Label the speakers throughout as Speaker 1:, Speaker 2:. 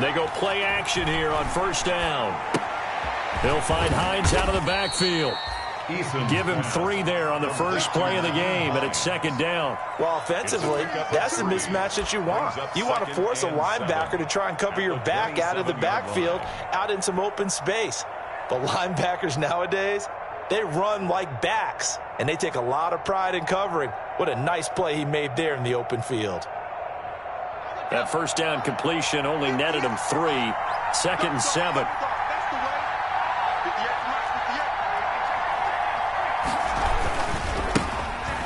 Speaker 1: They go play action here on first down. They'll find Hines out of the backfield. Give him 3 there on the first play of the game, and it's second down.
Speaker 2: Well, offensively, that's the mismatch that you want. You want to force a linebacker to try and cover your back out of the backfield, out in some open space. But linebackers nowadays, they run like backs, and they take a lot of pride in covering. What a nice play he made there in the open field.
Speaker 1: That first down completion only netted him 3. Second and 7.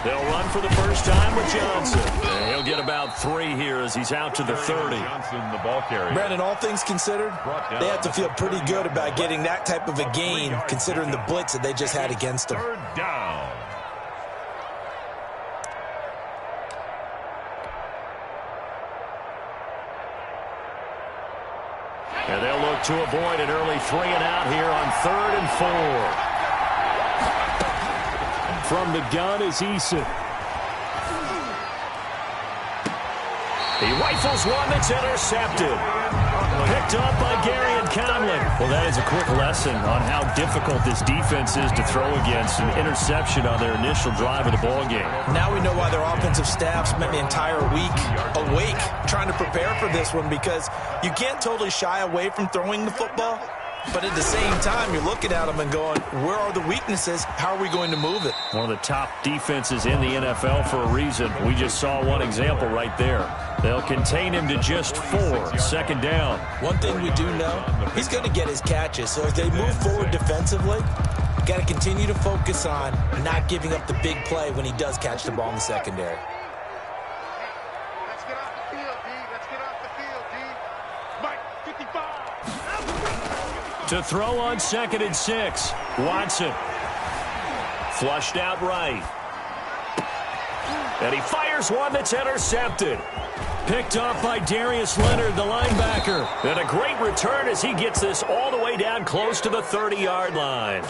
Speaker 1: They'll run for the first time with Johnson. And he'll get about 3 here as he's out to the 30.
Speaker 2: Brandon, all things considered, they have to feel pretty good about getting that type of a gain, considering the blitz that they just had against them.
Speaker 3: Third down.
Speaker 1: And they'll look to avoid an early 3 and out here on 3rd and 4. From the gun is Eason. He rifles one that's intercepted. Picked up by Gary and Conlon. Well, that is a quick lesson on how difficult this defense is to throw against. An interception on their initial drive of the ball game.
Speaker 2: Now we know why their offensive staff spent the entire week awake trying to prepare for this one, because you can't totally shy away from throwing the football. But at the same time, you're looking at them and going, where are the weaknesses? How are we going to move it?
Speaker 1: One of the top defenses in the NFL for a reason. We just saw one example right there. They'll contain him to just 4. Second down.
Speaker 2: One thing we do know, he's going to get his catches. So as they move forward defensively, you got to continue to focus on not giving up the big play when he does catch the ball in the secondary.
Speaker 4: Let's get off the field, D. Let's get off the field, D. Mike, 55.
Speaker 1: To throw on 2nd and 6. Watson. Flushed out right. And he fires one that's intercepted. Picked off by Darius Leonard, the linebacker. And a great return as he gets this all the way down close to the 30-yard line.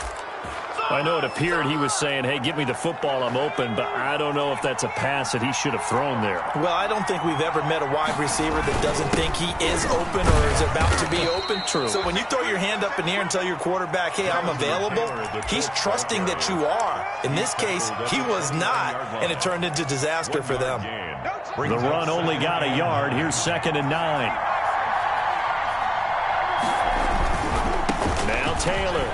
Speaker 1: I know it appeared he was saying, hey, give me the football, I'm open, but I don't know if that's a pass that he should have thrown there.
Speaker 2: Well, I don't think we've ever met a wide receiver that doesn't think he is open or is about to be open.
Speaker 1: True.
Speaker 2: So when you throw your hand up in the air and tell your quarterback, hey, I'm available, he's trusting that you are. In this case, he was not, and it turned into disaster for them.
Speaker 1: The run only got a yard. Here's 2nd and 9. Now Taylor.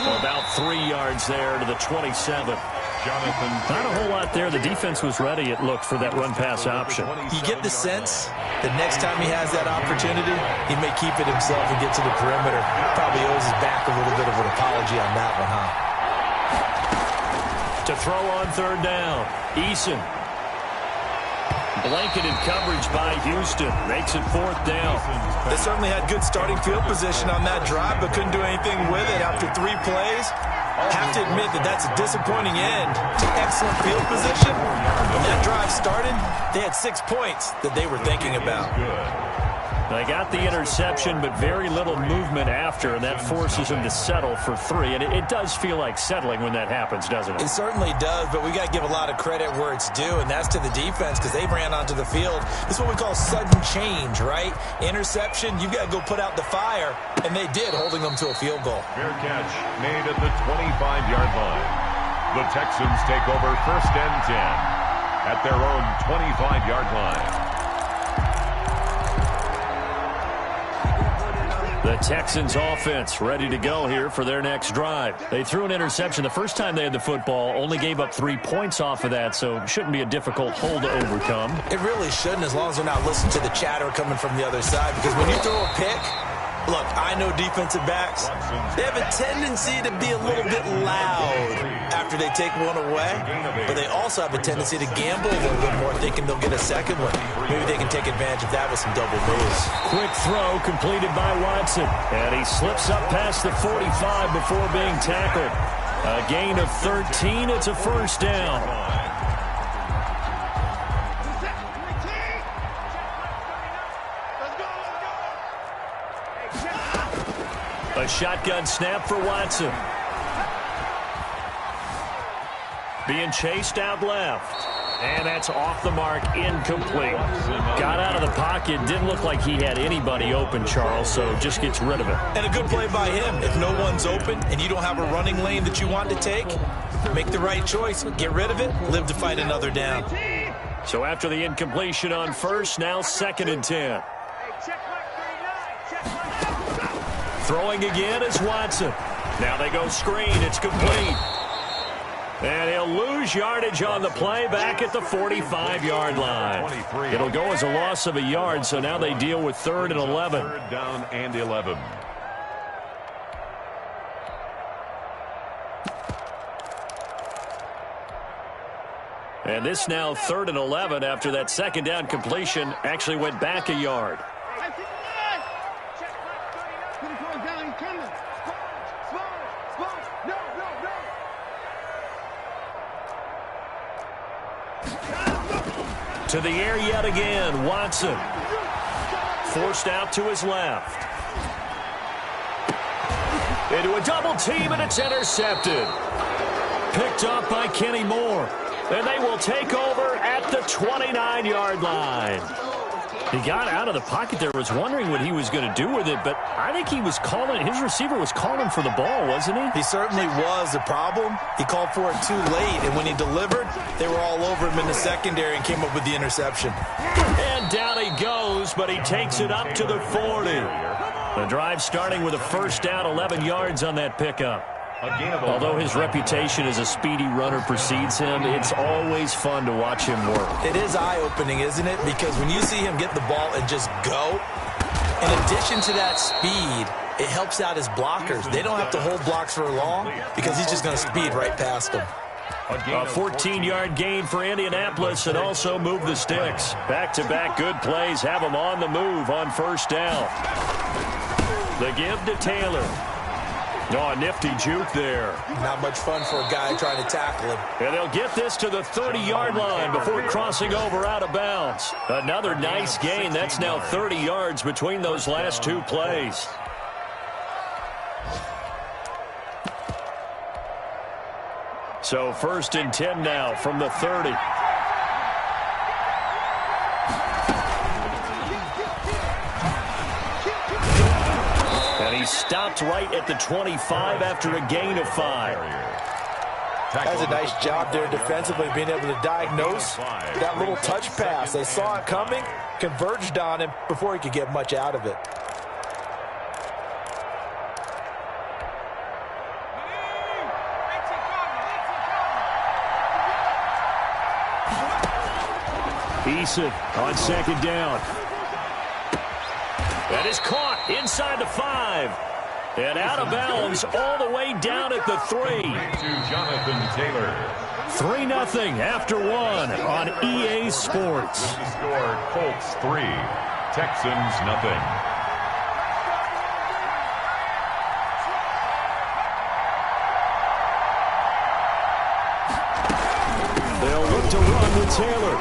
Speaker 1: About 3 yards there to the 27. Not a whole lot there. The defense was ready, it looked, for that run-pass option.
Speaker 2: You get the sense that next time he has that opportunity, he may keep it himself and get to the perimeter. Probably owes his back a little bit of an apology on that one, huh?
Speaker 1: To throw on 3rd down, Eason. Blanketed coverage by Houston. Makes it 4th down.
Speaker 2: They certainly had good starting field position on that drive, but couldn't do anything with it after 3 plays. Have to admit that that's a disappointing end to excellent field position. When that drive started, they had 6 points that they were thinking about.
Speaker 1: They got the interception, but very little movement after, and that forces them to settle for 3. And it does feel like settling when that happens, doesn't it?
Speaker 2: It certainly does, but we got to give a lot of credit where it's due, and that's to the defense, because they ran onto the field. This is what we call sudden change, right? Interception, you've got to go put out the fire, and they did, holding them to a field goal.
Speaker 3: Fair catch made at the 25-yard line. The Texans take over 1st and 10 at their own 25-yard line.
Speaker 1: The Texans offense ready to go here for their next drive. They threw an interception the first time they had the football, only gave up 3 points off of that, so shouldn't be a difficult hole to overcome.
Speaker 2: It really shouldn't, as long as they're not listening to the chatter coming from the other side, because when you throw a pick, look, I know defensive backs, they have a tendency to be a little bit loud after they take one away, but they also have a tendency to gamble a little bit more, thinking they'll get a second one. Maybe they can take advantage of that with some double moves.
Speaker 1: Quick throw completed by Watson, and he slips up past the 45 before being tackled. A gain of 13, it's a 1st down. shotgun snap for Watson. Being chased out left. And that's off the mark, incomplete. Got out of the pocket, didn't look like he had anybody open, Charles, so just gets rid of it.
Speaker 2: And a good play by him. If no one's open and you don't have a running lane that you want to take, make the right choice. Get rid of it, live to fight another down.
Speaker 1: So after the incompletion on first, now 2nd and 10. Throwing again is Watson. Now they go screen, it's complete. And he'll lose yardage on the play back at the 45-yard line. It'll go as a loss of a yard, so now they deal with 3rd and 11.
Speaker 3: 3rd down and 11.
Speaker 1: And this now 3rd and 11 after that 2nd down completion actually went back a yard. To the air yet again, Watson. Forced out to his left. Into a double team, and it's intercepted. Picked up by Kenny Moore. And they will take over at the 29-yard line. He got out of the pocket there, was wondering what he was going to do with it, but I think he was calling, his receiver was calling for the ball, wasn't he?
Speaker 2: He certainly was. The problem, he called for it too late, and when he delivered, they were all over him in the secondary and came up with the interception.
Speaker 1: And down he goes, but he takes it up to the 40. The drive starting with a 1st down, 11 yards on that pickup. Although his reputation as a speedy runner precedes him, it's always fun to watch him work.
Speaker 2: It is eye-opening, isn't it? Because when you see him get the ball and just go, in addition to that speed, it helps out his blockers. They don't have to hold blocks for long because he's just going to speed right past them.
Speaker 1: A 14-yard gain for Indianapolis and also move the sticks. Back-to-back good plays have them on the move on 1st down. The give to Taylor. Oh, a nifty juke there.
Speaker 2: Not much fun for a guy trying to tackle him.
Speaker 1: And they'll get this to the 30-yard line before crossing over out of bounds. Another nice gain. That's now 30 yards between those last 2 plays. So 1st and 10 now from the 30. And he stopped right at the 25 after a gain of 5.
Speaker 2: That's a nice job there defensively, being able to diagnose that little touch pass. They saw it coming, converged on him before he could get much out of it.
Speaker 1: Eason on 2nd down. That is caught inside the 5. And out of bounds all the way down at the 3.
Speaker 3: To Jonathan Taylor.
Speaker 1: 3-0 after 1 on EA Sports.
Speaker 3: Score Colts 3, Texans nothing.
Speaker 1: They'll look to run with Taylor.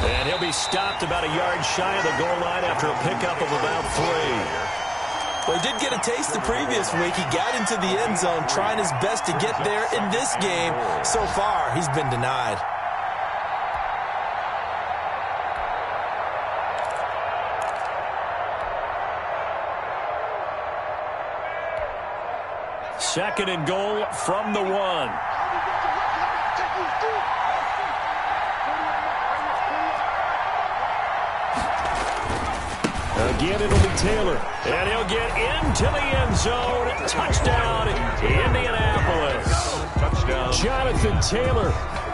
Speaker 1: And he'll be stopped about a yard shy of the goal line after a pickup of about 3.
Speaker 2: Well, he did get a taste the previous week. He got into the end zone trying his best to get there. In this game, so far, he's been denied.
Speaker 1: Second and goal from the 1. Again, it'll be Taylor. And he'll get into the end zone. Touchdown, Indianapolis.
Speaker 3: Touchdown.
Speaker 1: Jonathan Taylor,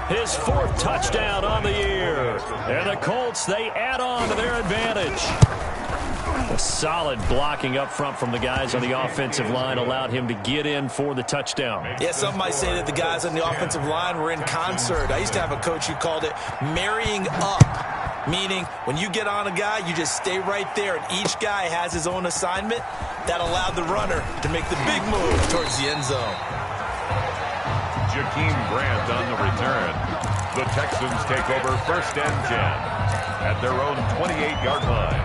Speaker 1: his 4th touchdown on the year. And the Colts, they add on to their advantage. A solid blocking up front from the guys on the offensive line allowed him to get in for the touchdown.
Speaker 2: Yeah, some might say that the guys on the offensive line were in concert. I used to have a coach who called it marrying up. Meaning, when you get on a guy, you just stay right there, and each guy has his own assignment. That allowed the runner to make the big move towards the end zone.
Speaker 3: Jakeem Grant on the return. The Texans take over 1st and 10 at their own 28-yard line.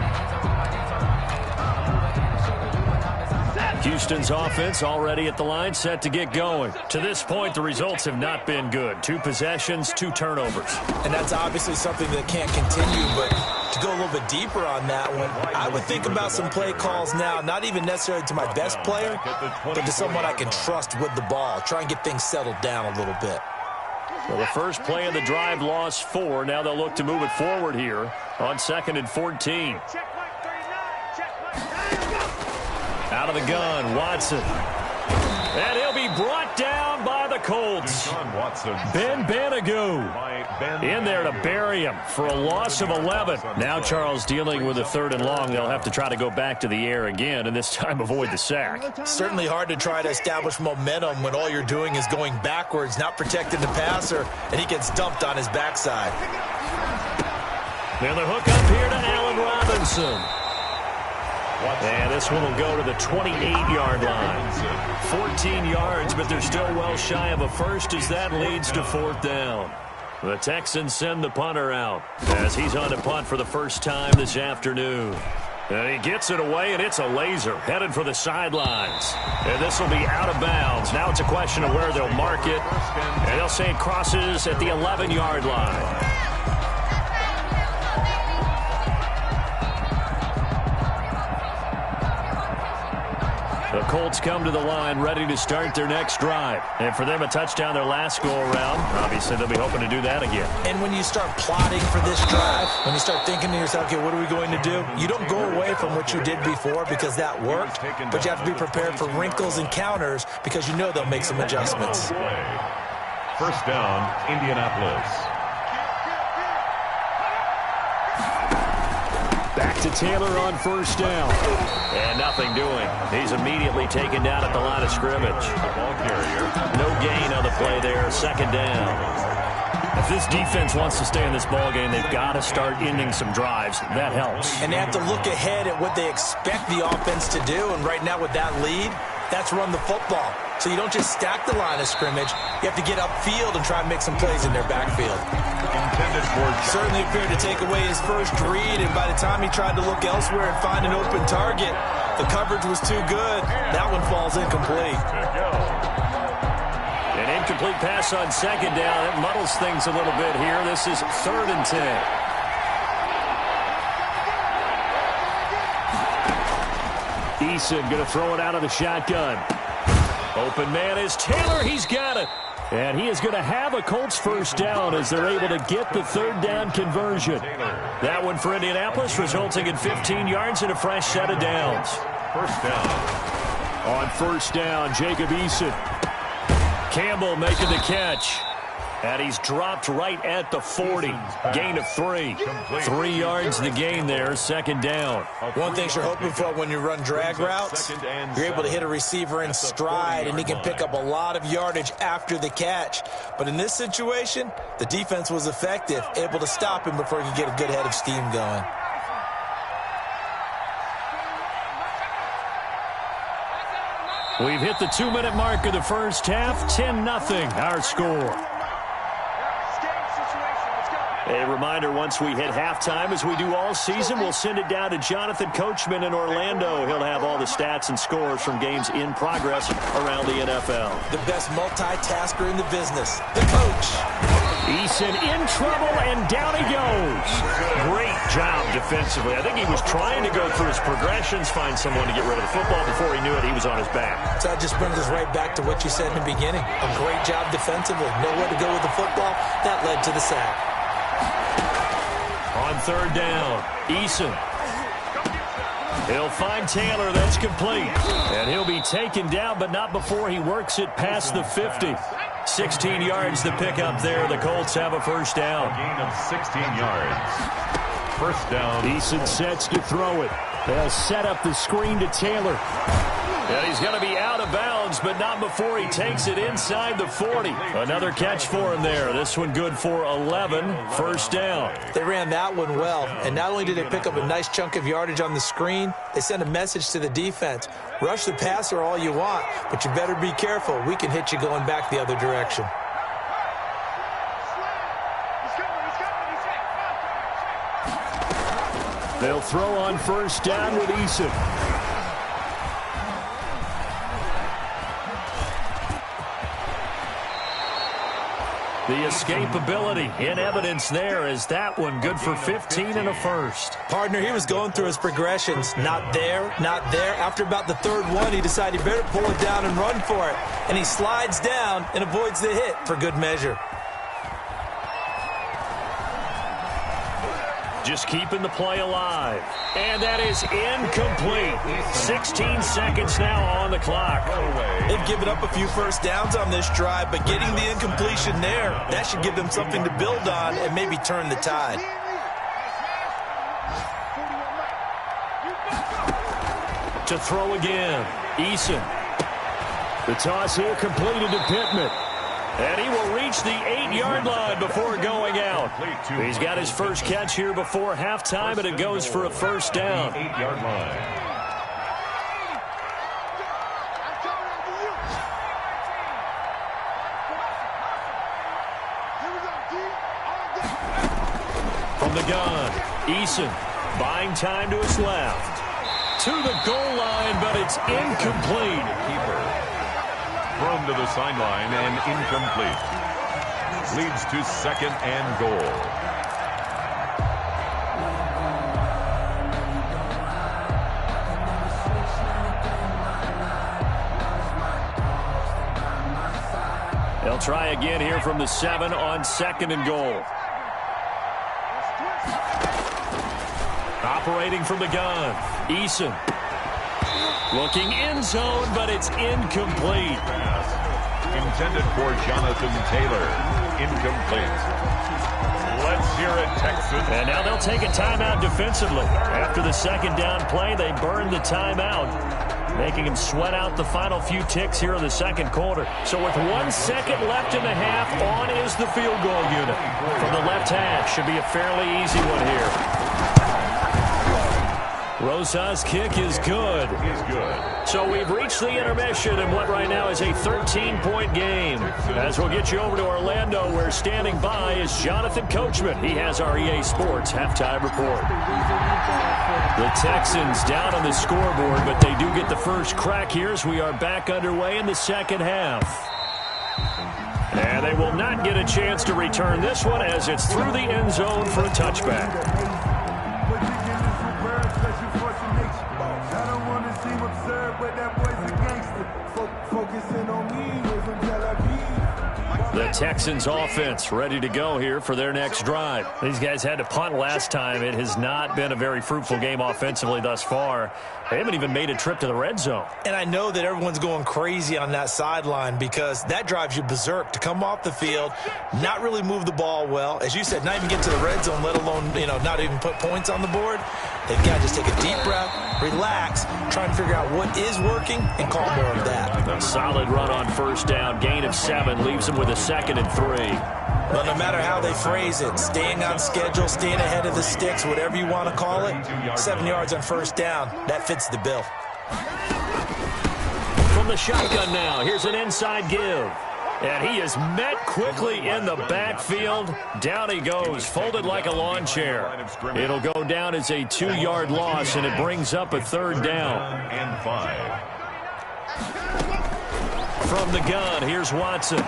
Speaker 1: Houston's offense already at the line, set to get going. To this point, the results have not been good. 2 possessions, 2 turnovers.
Speaker 2: And that's obviously something that can't continue, but to go a little bit deeper on that one, I would think about some play calls now, not even necessarily to my best player, but to someone I can trust with the ball. Try and get things settled down a little bit.
Speaker 1: Well, the first play of the drive lost 4. Now they'll look to move it forward here on 2nd and 14. Out of the gun, Watson. And he'll be brought down by the Colts. Ben Banagoo in there to bury him for a loss of 11. Now Charles dealing with a 3rd and long. They'll have to try to go back to the air again, and this time avoid the sack.
Speaker 2: Certainly hard to try to establish momentum when all you're doing is going backwards, not protecting the passer, and he gets dumped on his backside.
Speaker 1: Now the hook up here to Allen Robinson. And this one will go to the 28-yard line. 14 yards, but they're still well shy of a first as that leads to 4th down. The Texans send the punter out as he's on to punt for the first time this afternoon. And he gets it away, and it's a laser headed for the sidelines. And this will be out of bounds. Now it's a question of where they'll mark it. And they'll say it crosses at the 11-yard line. The Colts come to the line ready to start their next drive. And for them, a touchdown their last go-around. Obviously, they'll be hoping to do that again.
Speaker 2: And when you start plotting for this drive, when you start thinking to yourself, okay, what are we going to do? You don't go away from what you did before because that worked, but you have to be prepared for wrinkles and counters because you know they'll make some adjustments.
Speaker 3: First down, Indianapolis.
Speaker 1: Back to Taylor on first down. And nothing doing. He's immediately taken down at the line of scrimmage. No gain on the play there. 2nd down. If this defense wants to stay in this ballgame, they've got to start ending some drives. That helps.
Speaker 2: And they have to look ahead at what they expect the offense to do. And right now with that lead, that's run the football. So you don't just stack the line of scrimmage. You have to get upfield and try and make some plays in their backfield. Certainly appeared to take away his first read, and by the time he tried to look elsewhere and find an open target, the coverage was too good. That one falls incomplete.
Speaker 1: An incomplete pass on 2nd down. It muddles things a little bit here. This is 3rd and 10. Eason going to throw it out of the shotgun. Open man is Taylor. He's got it. And he is going to have a Colts first down as they're able to get the 3rd down conversion. That one for Indianapolis, resulting in 15 yards and a fresh set of downs.
Speaker 3: First down.
Speaker 1: On first down, Jacob Eason. Campbell making the catch. And he's dropped right at the 40. Gain of 3. 3 yards the gain there, 2nd down.
Speaker 2: One thing you're hoping for when you run drag routes, you're able to hit a receiver in stride, and he can pick up a lot of yardage after the catch. But in this situation, the defense was effective, able to stop him before he could get a good head of steam going.
Speaker 1: We've hit the 2-minute mark of the first half. 10-0 our score. A reminder, once we hit halftime, as we do all season, we'll send it down to Jonathan Coachman in Orlando. He'll have all the stats and scores from games in progress around the NFL.
Speaker 2: The best multitasker in the business, the coach.
Speaker 1: Eason in trouble, and down he goes. Great job defensively. I think he was trying to go through his progressions, find someone to get rid of the football. Before he knew it, he was on his back.
Speaker 2: So that just brings us right back to what you said in the beginning. A great job defensively. Know where to go with the football. That led to the sack.
Speaker 1: On 3rd down, Eason. He'll find Taylor. That's complete. And he'll be taken down, but not before he works it past the 50. 16 yards the pickup there. The Colts have a first down.
Speaker 3: Gain of 16 yards. First down.
Speaker 1: Eason sets to throw it. They'll set up the screen to Taylor. And he's going to be out of bounds, but not before he takes it inside the 40. Another catch for him there. This one good for 11. First down.
Speaker 2: They ran that one well, and not only did they pick up a nice chunk of yardage on the screen, they sent a message to the defense. Rush the passer all you want, but you better be careful. We can hit you going back the other direction.
Speaker 1: They'll throw on first down with Eason. The escapability in evidence there as that one good for 15 and a first.
Speaker 2: Partner, he was going through his progressions. Not there, not there. After about the third one, he decided he better pull it down and run for it. And he slides down and avoids the hit for good measure.
Speaker 1: Just keeping the play alive. And that is incomplete. 16 seconds now on the clock.
Speaker 2: They've given up a few first downs on this drive, but getting the incompletion there, that should give them something to build on and maybe turn the tide.
Speaker 1: To throw again. Eason. The toss here completed to Pittman. And he will reach the 8-yard line before going out. He's got his first catch here before halftime, and it goes for a first down.
Speaker 3: 8-yard line.
Speaker 1: From the gun, Eason buying time to his left. To the goal line, but it's incomplete.
Speaker 3: Keeper. Thrown to the sideline and incomplete. Leads to second and goal.
Speaker 1: They'll try again here from the 7 on second and goal. Operating from the gun, Eason. Looking end zone, but it's incomplete.
Speaker 3: Intended for Jonathan Taylor. Incomplete. Let's hear it, Texans.
Speaker 1: And now they'll take a timeout defensively. After the second down play, they burn the timeout, making him sweat out the final few ticks here in the second quarter. So with 1 second left in the half, on is the field goal unit. From the left hash, should be a fairly easy one here. Rosa's kick is good. So we've reached the intermission in what right now is a 13-point game. As we'll get you over to Orlando, where standing by is Jonathan Coachman. He has our EA Sports halftime report. The Texans down on the scoreboard, but they do get the first crack here as we are back underway in the second half. And they will not get a chance to return this one as it's through the end zone for a touchback. The Texans offense ready to go here for their next drive. These guys had to punt last time. It has not been a very fruitful game offensively thus far. They haven't even made a trip to the red zone.
Speaker 2: And I know that everyone's going crazy on that sideline because that drives you berserk to come off the field, not really move the ball well. As you said, not even get to the red zone, let alone, not even put points on the board. They've got to just take a deep breath, relax, try and figure out what is working, and call more of that.
Speaker 1: A solid run on first down. Gain of 7 leaves them with a 2nd and 3.
Speaker 2: Well, no matter how they phrase it, staying on schedule, staying ahead of the sticks, whatever you want to call it, 7 yards on first down, that fits the bill.
Speaker 1: From the shotgun now, here's an inside give. And he is met quickly in the backfield. Down he goes, folded like a lawn chair. It'll go down as a 2-yard loss, and it brings up a 3rd down.
Speaker 3: And 5.
Speaker 1: From the gun, here's Watson.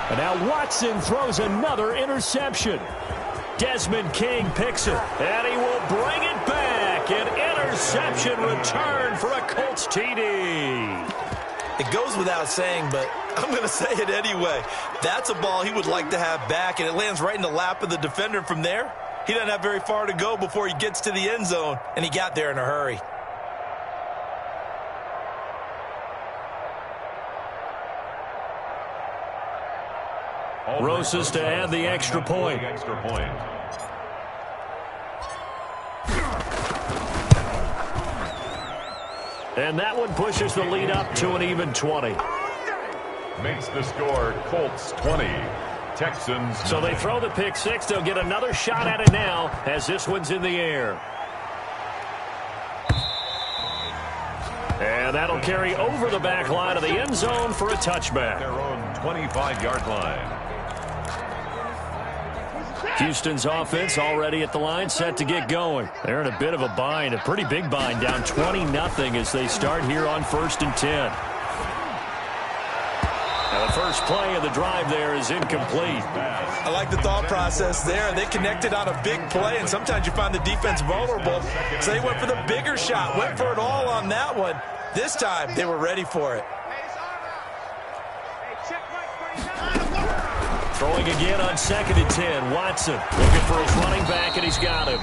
Speaker 1: And now Watson throws another interception. Desmond King picks it, and he will bring it back. An interception return for a Colts TD.
Speaker 2: It goes without saying, but I'm going to say it anyway. That's a ball he would like to have back, and it lands right in the lap of the defender from there. He doesn't have very far to go before he gets to the end zone, and he got there in a hurry.
Speaker 1: Rosas to add the extra point. And that one pushes the lead up to an even 20.
Speaker 3: Makes the score Colts 20, Texans.
Speaker 1: So they throw the pick 6. They'll get another shot at it now as this one's in the air. And that'll carry over the back line of the end zone for a touchback.
Speaker 3: Their own 25-yard line.
Speaker 1: Houston's offense already at the line, set to get going. They're in a bit of a bind, a pretty big bind, down 20-0 as they start here on 1st and 10. Now the first play of the drive there is incomplete.
Speaker 2: I like the thought process there. They connected on a big play, and sometimes you find the defense vulnerable. So they went for the bigger shot, went for it all on that one. This time, they were ready for it.
Speaker 1: Throwing again on 2nd and 10. Watson looking for his running back, and he's got him.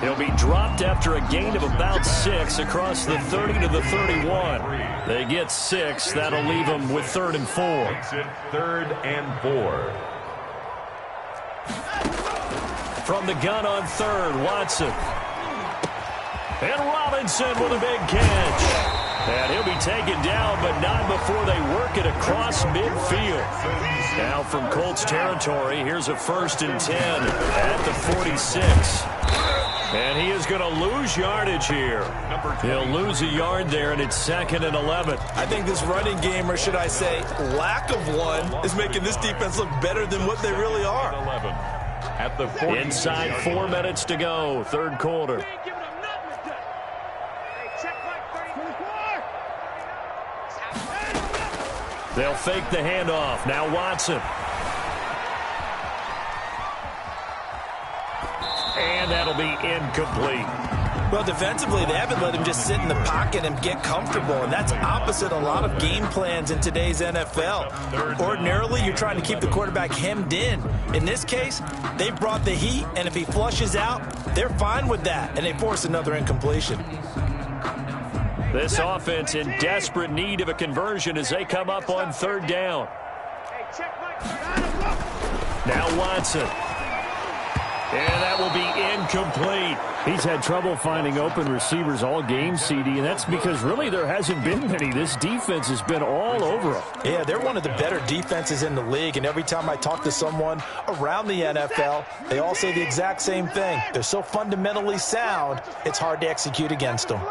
Speaker 1: He'll be dropped after a gain of about 6 across the 30 to the 31. They get 6. That'll leave them with 3rd and 4.
Speaker 3: 3rd and 4.
Speaker 1: From the gun on 3rd, Watson. And Robinson with a big catch. And he'll be taken down, but not before they work it across midfield. Now from Colts territory, here's a 1st and 10 at the 46. And he is going to lose yardage here. He'll lose a yard there, and it's 2nd and 11.
Speaker 2: I think this running game, or should I say lack of one, is making this defense look better than what they really are.
Speaker 3: 11 at the 40.
Speaker 1: Inside 4 minutes to go, 3rd quarter. They'll fake the handoff. Now Watson. And that'll be incomplete.
Speaker 2: Well, defensively, they haven't let him just sit in the pocket and get comfortable, and that's opposite a lot of game plans in today's NFL. Ordinarily, you're trying to keep the quarterback hemmed in. In this case, they brought the heat, and if he flushes out, they're fine with that, and they force another incompletion.
Speaker 1: This offense in desperate need of a conversion as they come up on 3rd down. Now Watson. And that will be incomplete.
Speaker 5: He's had trouble finding open receivers all game, CD, and that's because really there hasn't been many. This defense has been all over them.
Speaker 2: Yeah, they're one of the better defenses in the league, and every time I talk to someone around the NFL, they all say the exact same thing. They're so fundamentally sound, it's hard to execute against them.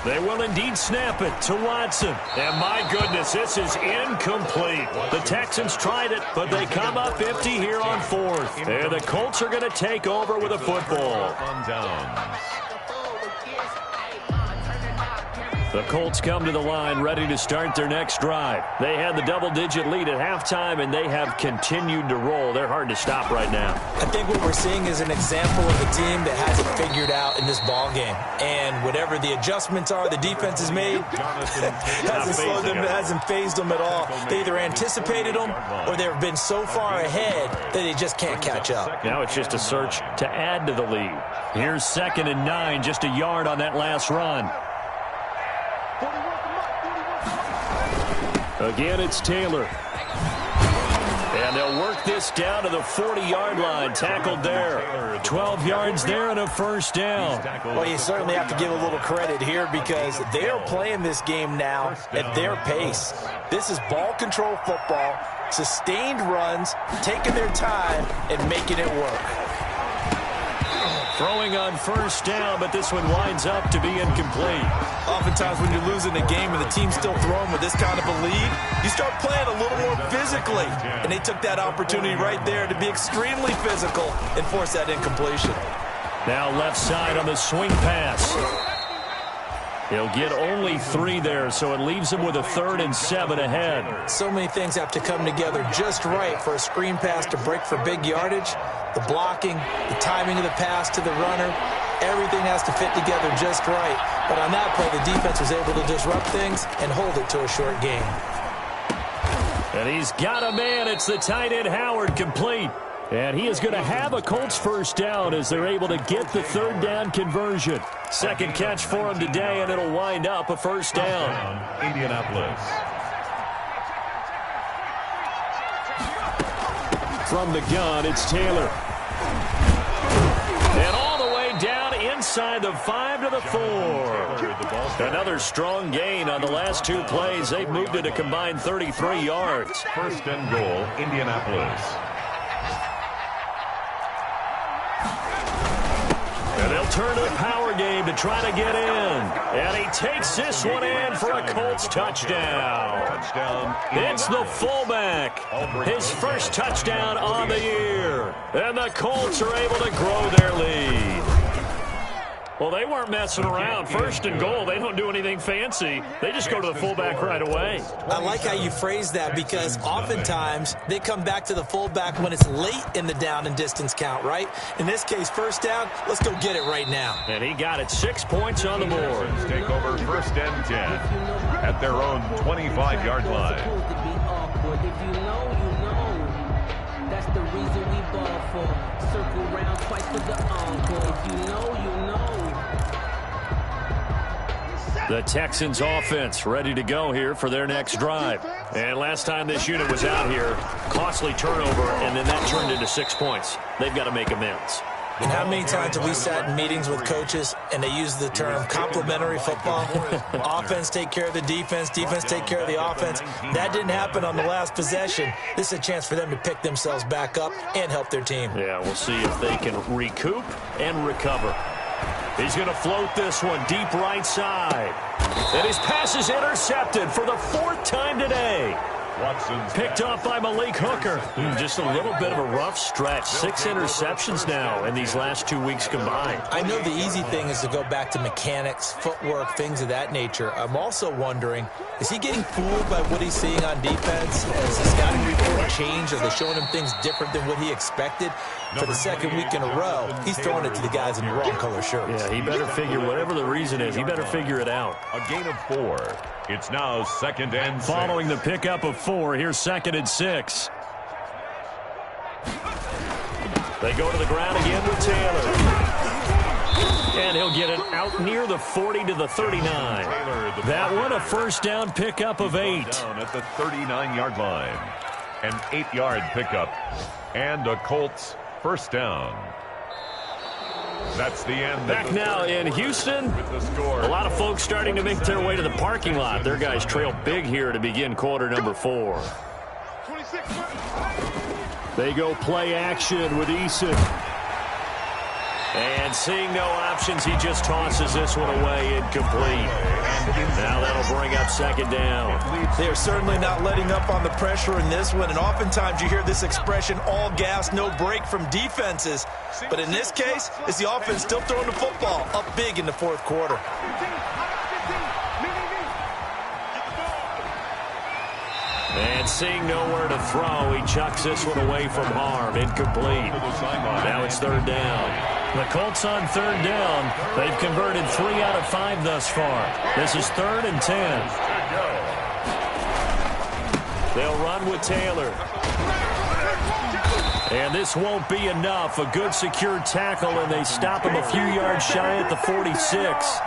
Speaker 1: They will indeed snap it to Watson. And my goodness, this is incomplete. The Texans tried it, but they come up empty here on 4th. And the Colts are going to take over with a football.
Speaker 3: On downs.
Speaker 1: The Colts come to the line ready to start their next drive. They had the double-digit lead at halftime, and they have continued to roll. They're hard to stop right now.
Speaker 2: I think what we're seeing is an example of a team that has it figured out in this ball game. And whatever the adjustments are the defense has made, hasn't slowed them, hasn't phased them at all. They either anticipated them or they've been so far ahead that they just can't catch up.
Speaker 1: Now it's just a search to add to the lead. Here's 2nd and 9, just a yard on that last run. Again, it's Taylor. And they'll work this down to the 40-yard line. Tackled there. 12 yards there and a 1st down.
Speaker 2: Well, you certainly have to give a little credit here because they are playing this game now at their pace. This is ball control football, sustained runs, taking their time, and making it work.
Speaker 1: Throwing on 1st down, but this one winds up to be incomplete.
Speaker 2: Oftentimes when you're losing a game and the team's still throwing with this kind of a lead, you start playing a little more physically. And they took that opportunity right there to be extremely physical and force that incompletion.
Speaker 1: Now left side on the swing pass. He'll get only 3 there, so it leaves him with a 3rd and 7 ahead.
Speaker 2: So many things have to come together just right for a screen pass to break for big yardage. The blocking, the timing of the pass to the runner, everything has to fit together just right. But on that play, the defense was able to disrupt things and hold it to a short game.
Speaker 1: And he's got a man. It's the tight end Howard, complete. And he is going to have a Colts 1st down as they're able to get the 3rd down conversion. 2nd catch for him today, and it'll wind up a 1st down.
Speaker 3: Indianapolis.
Speaker 1: From the gun, it's Taylor. And all the way down inside the 5 to the 4. Another strong gain on the last 2 plays. They've moved it a combined 33 yards.
Speaker 3: 1st and goal, Indianapolis.
Speaker 1: And they'll turn to the power game to try to get in. And he takes this one in for a Colts touchdown. It's the fullback. His 1st touchdown on the year. And the Colts are able to grow their lead.
Speaker 5: Well, they weren't messing around. First and goal, they don't do anything fancy. They just go to the fullback right away.
Speaker 2: I like how you phrase that because oftentimes they come back to the fullback when it's late in the down and distance count, right? In this case, first down, let's go get it right now.
Speaker 5: And he got it. 6 points on the board.
Speaker 3: Take over first and 10 at their own 25-yard line.
Speaker 6: If you know, you know. That's the reason we ball for. Circle round twice for the encore. If you know, you know.
Speaker 5: The Texans offense ready to go here for their next drive. And last time this unit was out here, costly turnover, and then that turned into 6 points. They've got to make amends.
Speaker 2: And how many times have we sat in meetings with coaches and they use the term complementary football? Offense take care of the defense, defense take care of the offense. That didn't happen on the last possession. This is a chance for them to pick themselves back up and help their team.
Speaker 5: Yeah, we'll see if they can recoup and recover. He's going to float this one deep right side. And his pass is intercepted for the 4th time today. Picked off by Malik Hooker. Just a little bit of a rough stretch. 6 interceptions now in these last 2 weeks combined.
Speaker 2: I know the easy thing is to go back to mechanics, footwork, things of that nature. I'm also wondering, is he getting fooled by what he's seeing on defense? Has the scouting report changed? Are they showing him things different than what he expected? For the 2nd week in a row, he's throwing it to the guys in the wrong color shirts.
Speaker 5: Yeah, he better figure, whatever the reason is, he better figure it out.
Speaker 3: A gain of 4. It's now 2nd and 6.
Speaker 5: Following the pickup of 4, here's 2nd and 6. They go to the ground again with Taylor. And he'll get it out near the 40 to the 39. That one a first down pickup of 8.
Speaker 3: Down at the 39-yard line. An 8-yard pickup. And a Colts first down. That's the end.
Speaker 5: Back now in Houston. A lot of folks starting to make their way to the parking lot. Their guys trail big here to begin quarter number 4. They go play action with Eason. And seeing no options, he just tosses this one away incomplete. Now that'll bring up 2nd down.
Speaker 2: They are certainly not letting up on the pressure in this one, and oftentimes you hear this expression, all gas, no break from defenses. But in this case, it's the offense still throwing the football up big in the 4th quarter.
Speaker 5: And seeing nowhere to throw, he chucks this one away from harm. Incomplete. Now it's 3rd down. The Colts on 3rd down. They've converted 3 out of 5 thus far. This is 3rd and 10. They'll run with Taylor. And this won't be enough. A good secure tackle, and they stop him a few yards shy at the 46.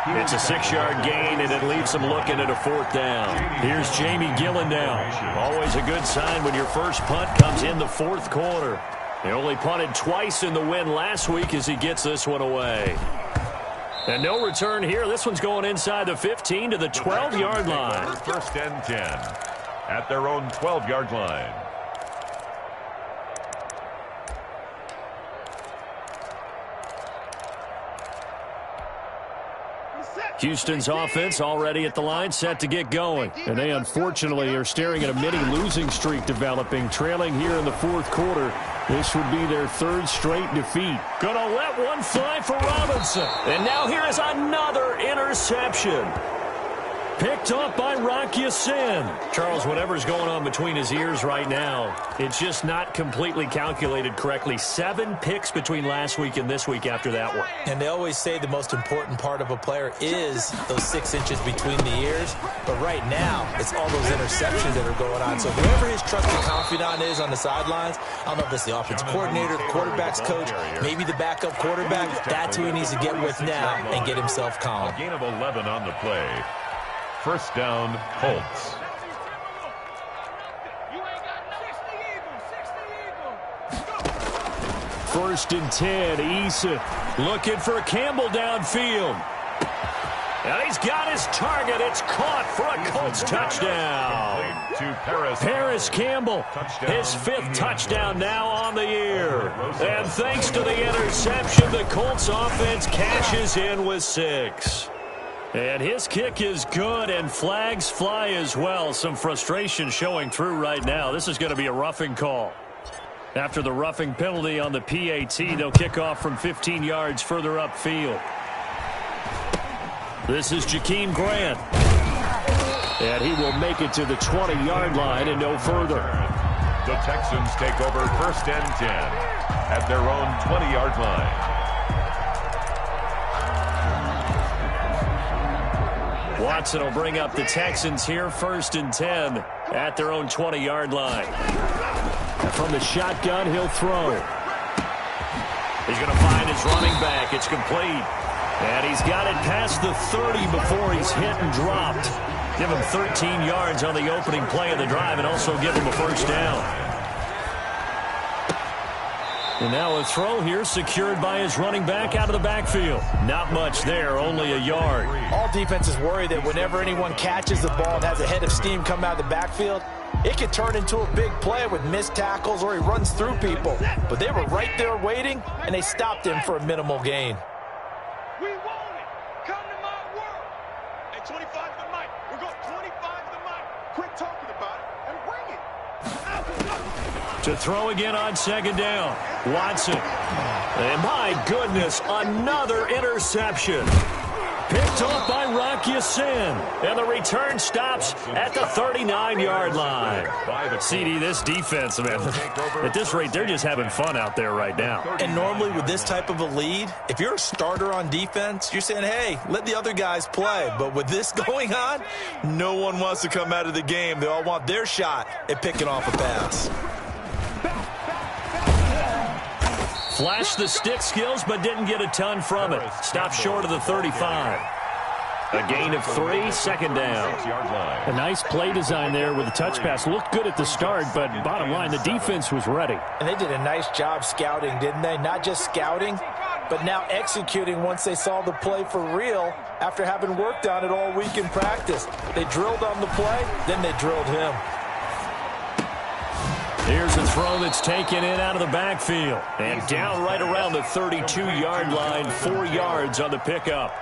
Speaker 5: It's a 6-yard gain, and it leaves them looking at a 4th down. Here's Jamie Gillen now. Always a good sign when your first punt comes in the 4th quarter. He only punted twice in the win last week as he gets this one away. And no return here. This one's going inside the 15 to the 12-yard line.
Speaker 3: First and 10 at their own 12-yard line.
Speaker 5: Houston's offense already at the line, set to get going. And they unfortunately are staring at a mini losing streak developing, trailing here in the 4th quarter. This would be their 3rd straight defeat. Gonna let one fly for Robinson. And now here is another interception. Picked up by Rock Ya-Sin. Charles, whatever's going on between his ears right now, it's just not completely calculated correctly. 7 picks between last week and this week after that one.
Speaker 2: And they always say the most important part of a player is those 6 inches between the ears. But right now, it's all those interceptions that are going on. So whoever his trusted confidant is on the sidelines, I don't know if it's the offensive coordinator, the quarterback's coach, maybe the backup quarterback, that's who he needs to get with now and get himself calm.
Speaker 3: A gain of 11 on the play. First down, Colts.
Speaker 5: First and 10, Eason looking for Campbell downfield. And he's got his target. It's caught for a Colts touchdown.
Speaker 3: To
Speaker 5: Paris Campbell, his 5th touchdown now on the year. And thanks to the interception, the Colts offense cashes in with 6. And his kick is good, and flags fly as well. Some frustration showing through right now. This is going to be a roughing call. After the roughing penalty on the PAT, they'll kick off from 15 yards further upfield. This is Jakeem Grant. And he will make it to the 20-yard line and no further.
Speaker 3: The Texans take over 1st and 10 at their own 20-yard line.
Speaker 5: Watson will bring up the Texans here 1st and 10 at their own 20-yard line. And from the shotgun, he'll throw. He's going to find his running back. It's complete. And he's got it past the 30 before he's hit and dropped. Give him 13 yards on the opening play of the drive and also give him a 1st down. And now a throw here secured by his running back out of the backfield. Not much there, only a yard.
Speaker 2: All defenses worry that whenever anyone catches the ball and has a head of steam come out of the backfield, it could turn into a big play with missed tackles or he runs through people. But they were right there waiting, and they stopped him for a minimal gain.
Speaker 4: We want it. Come to my world. At 25 to the mic. We're going 25 to the mic. Quit talking about it and bring it.
Speaker 5: To throw again on 2nd down. Watson. And my goodness, another interception. Picked off by Rocky Sin. And the return stops at the 39-yard line. CD, this defense, man, at this rate, they're just having fun out there right now.
Speaker 2: And normally with this type of a lead, if you're a starter on defense, you're saying, hey, let the other guys play. But with this going on, no one wants to come out of the game. They all want their shot at picking off a pass.
Speaker 5: Flashed the stick skills, but didn't get a ton from it. Stopped short of the 35. A gain of 3, 2nd down. A nice play design there with the touch pass. Looked good at the start, but bottom line, the defense was ready.
Speaker 2: And they did a nice job scouting, didn't they? Not just scouting, but now executing once they saw the play for real after having worked on it all week in practice. They drilled on the play, then they drilled him.
Speaker 5: Here's a throw that's taken in out of the backfield. And down right around the 32-yard line, 4 yards on the pickup.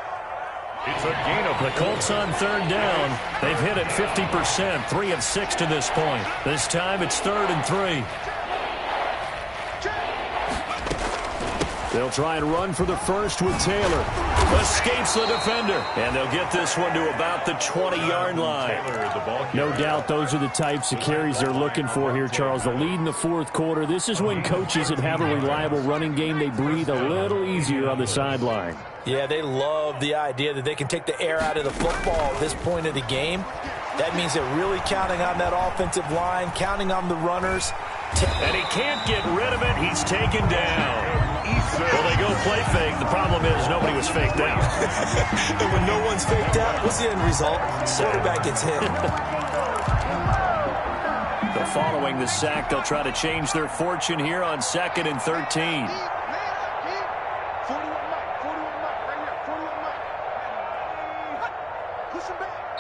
Speaker 3: It's a gain of
Speaker 5: the Colts on 3rd down. They've hit it 50%, 3 of 6 to this point. This time it's 3rd and 3. They'll try and run for the first with Taylor. Escapes the defender. And they'll get this one to about the 20-yard line. No doubt those are the types of carries they're looking for here, Charles. The lead in the 4th quarter. This is when coaches that have a reliable running game, they breathe a little easier on the sideline.
Speaker 2: Yeah, they love the idea that they can take the air out of the football at this point of the game. That means they're really counting on that offensive line, counting on the runners.
Speaker 5: And he can't get rid of it. He's taken down. Well, they go play fake. The problem is nobody was faked out.
Speaker 2: And when no one's faked out, what's the end result? Quarterback gets hit.
Speaker 5: So following the sack, they'll try to change their fortune here on 2nd and 13.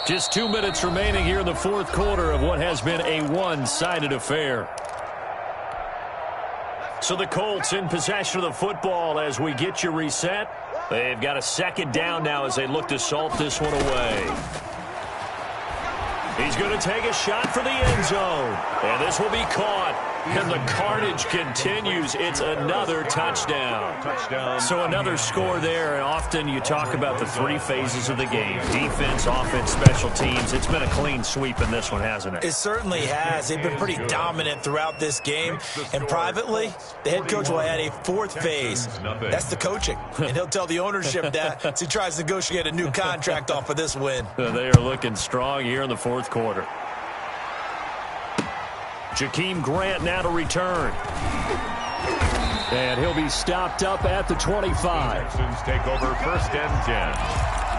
Speaker 5: Just 2 minutes remaining here in the 4th quarter of what has been a one-sided affair. So the Colts in possession of the football as we get you reset. They've got a 2nd down now as they look to salt this one away. He's going to take a shot for the end zone. And this will be caught. And the carnage continues. It's another touchdown. So another score there. And often you talk about the 3 phases of the game. Defense, offense, special teams. It's been a clean sweep in this one, hasn't it?
Speaker 2: It certainly has. They've been pretty dominant throughout this game. And privately, the head coach will add a 4th phase. That's the coaching. And he'll tell the ownership that as he tries to negotiate a new contract off of this win.
Speaker 5: They are looking strong here in the 4th quarter. Jakeem Grant now to return. And he'll be stopped up at the 25.
Speaker 3: Texans take over 1st and 10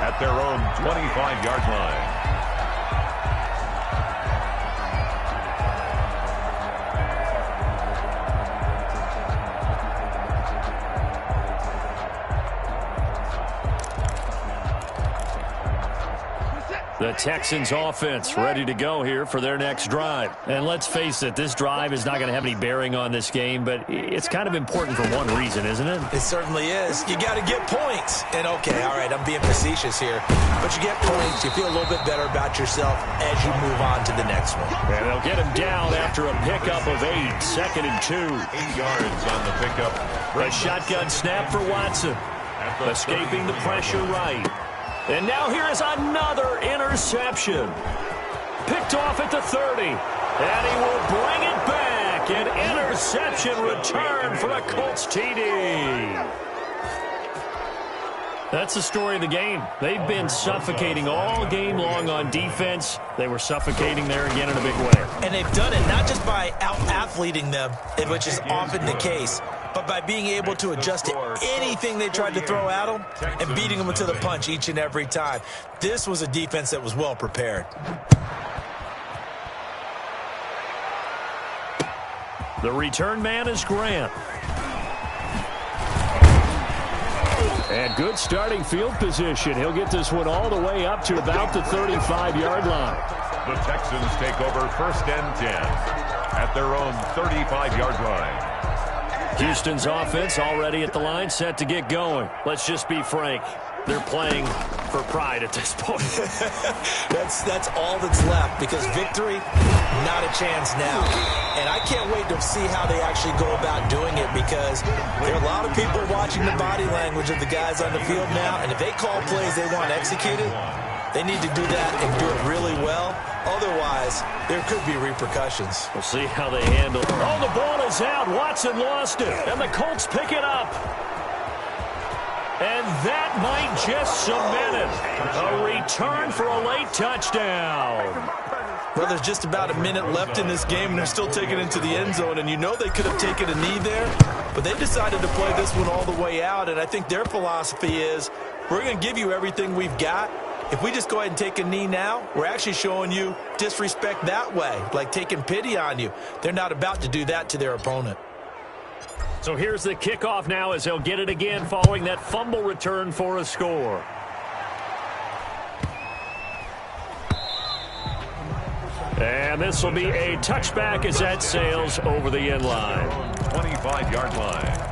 Speaker 3: at their own 25-yard line.
Speaker 5: The Texans offense ready to go here for their next drive. And let's face it, this drive is not going to have any bearing on this game, but it's kind of important for one reason, isn't it?
Speaker 2: It certainly is. You got to get points. And okay, all right, I'm being facetious here, but you get points, you feel a little bit better about yourself as you move on to the next one.
Speaker 5: And they'll get him down after a pickup of 8, 2nd and 2.
Speaker 3: 8 yards on the pickup.
Speaker 5: A shotgun snap for Watson. Escaping the pressure right.
Speaker 1: And now here is another interception. Picked off at the 30. And he will bring it back. An interception return for a Colts TD. That's the story of the game. They've been suffocating all game long on defense. They were suffocating there again in a big way.
Speaker 2: And they've done it not just by out-athleting them, which is often the case, but by being able to adjust to anything they tried to throw at them and beating them to the punch each and every time. This was a defense that was well prepared.
Speaker 1: The return man is Grant. And good starting field position. He'll get this one all the way up to about the 35-yard line.
Speaker 3: The Texans take over 1st and 10 at their own 35-yard line.
Speaker 1: Houston's offense already at the line, set to get going. Let's just be frank. They're playing for pride at this point.
Speaker 2: That's all that's left, because victory, not a chance now. And I can't wait to see how they actually go about doing it, because there are a lot of people watching the body language of the guys on the field now, and if they call plays they want executed, they need to do that and do it really well. Otherwise, there could be repercussions.
Speaker 1: We'll see how they handle it. Oh, the ball is out. Watson lost it, and the Colts pick it up. And that might just cement it. A return for a late touchdown.
Speaker 2: Well, there's just about a minute left in this game, and they're still taking it into the end zone. And you know they could have taken a knee there, but they decided to play this one all the way out. And I think their philosophy is, we're going to give you everything we've got. If we just go ahead and take a knee now, we're actually showing you disrespect that way, like taking pity on you. They're not about to do that to their opponent.
Speaker 1: So here's the kickoff now as they'll get it again following that fumble return for a score. And this will be a touchback as that sails over the end line.
Speaker 3: 25-yard line.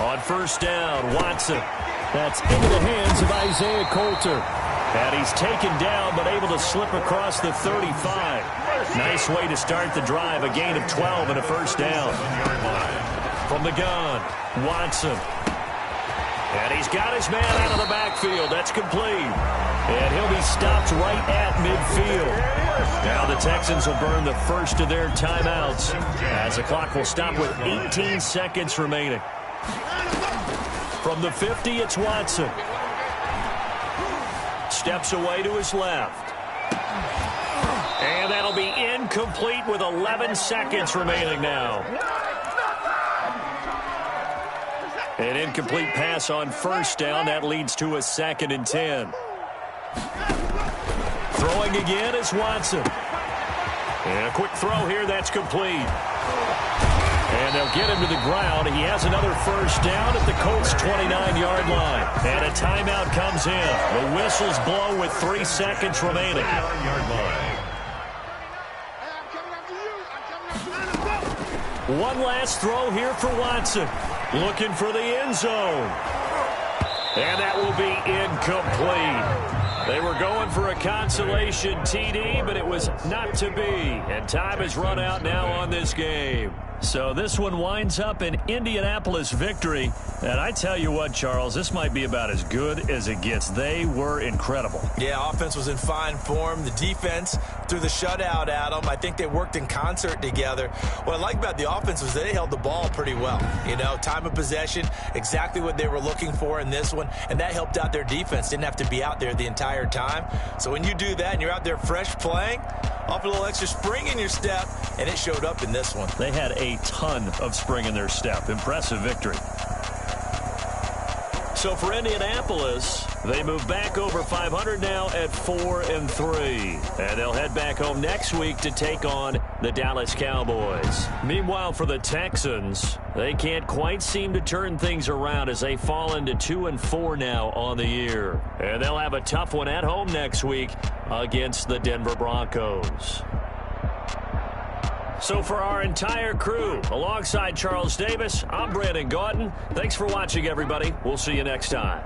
Speaker 1: On 1st down, Watson. That's into the hands of Isaiah Coulter. And he's taken down but able to slip across the 35. Nice way to start the drive. A gain of 12 and a 1st down. From the gun, Watson. And he's got his man out of the backfield. That's complete. And he'll be stopped right at midfield. Now the Texans will burn the first of their timeouts as the clock will stop with 18 seconds remaining. From the 50, it's Watson. Steps away to his left. And that'll be incomplete with 11 seconds remaining now. An incomplete pass on 1st down. That leads to a 2nd and 10. Throwing again is Watson. And a quick throw here. That's complete. And they'll get him to the ground. He has another 1st down at the Colts' 29-yard line. And a timeout comes in. The whistles blow with 3 seconds remaining. One last throw here for Watson. Looking for the end zone. And that will be incomplete. They were going for a consolation TD, but it was not to be. And time has run out now on this game. So this one winds up an Indianapolis victory. And I tell you what, Charles, this might be about as good as it gets. They were incredible.
Speaker 2: Yeah, offense was in fine form. The defense threw the shutout at them. I think they worked in concert together. What I like about the offense was they held the ball pretty well. You know, time of possession, exactly what they were looking for in this one. And that helped out their defense. Didn't have to be out there the entire time. So when you do that and you're out there fresh playing, off a little extra spring in your step, and it showed up in this one.
Speaker 1: They had a ton of spring in their step. Impressive victory. So for Indianapolis, they move back over 500 now at 4-3. And they'll head back home next week to take on the Dallas Cowboys. Meanwhile, for the Texans, they can't quite seem to turn things around as they fall into 2-4 now on the year. And they'll have a tough one at home next week against the Denver Broncos. So for our entire crew, alongside Charles Davis, I'm Brandon Gautin. Thanks for watching, everybody. We'll see you next time.